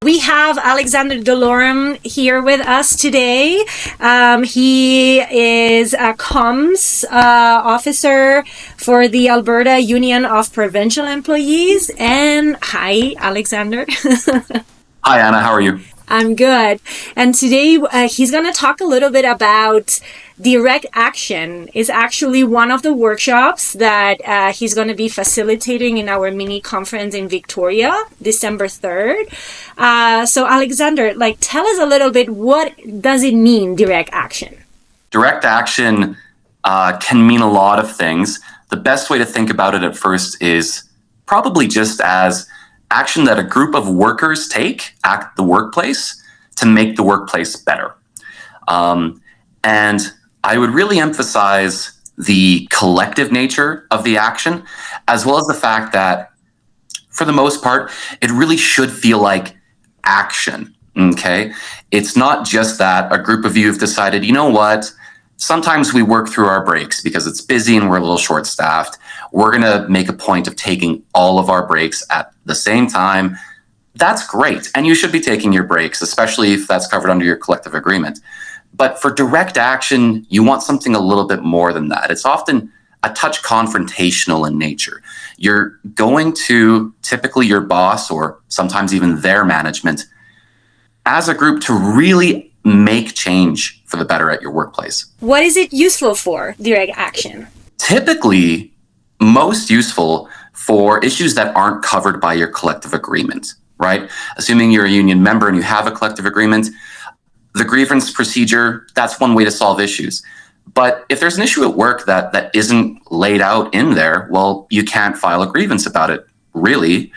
We have Alexander Delorme here with us today. He is a comms officer for the Alberta Union of Provincial Employees. And hi, Alexander. Hi, Anna. How are you? I'm good. And today he's going to talk a little bit about direct action. Is actually one of the workshops that he's going to be facilitating in our mini conference in Victoria, December 3rd. So Alexander, tell us a little bit, what does it mean, direct action? Direct action can mean a lot of things. The best way to think about it at first is probably just as action that a group of workers take at the workplace to make the workplace better. And I would really emphasize the collective nature of the action, as well as the fact that, for the most part, it really should feel like action, okay? It's not just that a group of you have decided, you know what, sometimes we work through our breaks because it's busy and we're a little short-staffed. We're going to make a point of taking all of our breaks at the same time. That's great. And you should be taking your breaks, especially if that's covered under your collective agreement. But for direct action, you want something a little bit more than that. It's often a touch confrontational in nature. You're going to typically your boss or sometimes even their management as a group to really make change for the better at your workplace. What is it useful for, direct action? Typically, most useful for issues that aren't covered by your collective agreement, right? Assuming you're a union member and you have a collective agreement, the grievance procedure, that's one way to solve issues. But if there's an issue at work that isn't laid out in there, well, you can't file a grievance about it, really.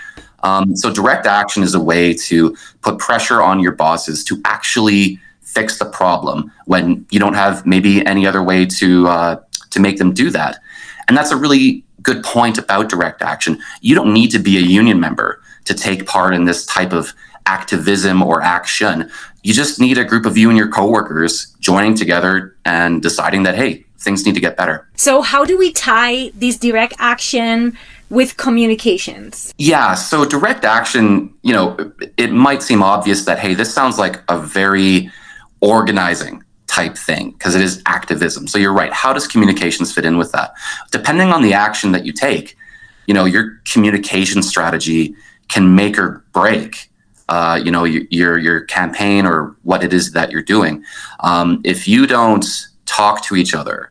So direct action is a way to put pressure on your bosses to actually fix the problem when you don't have maybe any other way to make them do that. And that's a really good point about direct action. You don't need to be a union member to take part in this type of activism or action. You just need a group of you and your coworkers joining together and deciding that, hey, things need to get better. So how do we tie this direct action with communications? Yeah, so direct action, it might seem obvious that, hey, this sounds like a very organizing type thing because it is activism. So you're right. How does communications fit in with that? Depending on the action that you take, your communication strategy can make or break your campaign or what it is that you're doing. If you don't talk to each other,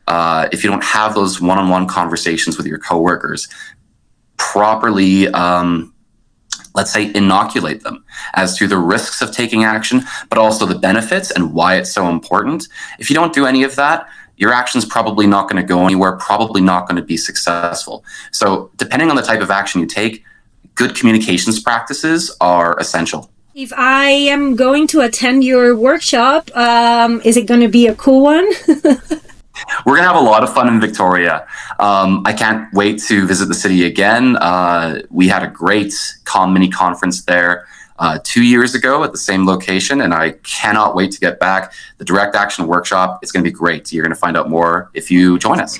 if you don't have those one-on-one conversations with your coworkers, properly, let's say, inoculate them as to the risks of taking action, but also the benefits and why it's so important. If you don't do any of that, your action's probably not going to go anywhere, probably not going to be successful. So depending on the type of action you take, good communications practices are essential. If I am going to attend your workshop, is it going to be a cool one? We're going to have a lot of fun in Victoria. I can't wait to visit the city again. We had a great mini conference there 2 years ago at the same location, and I cannot wait to get back. The direct action workshop is going to be great. You're going to find out more if you join us.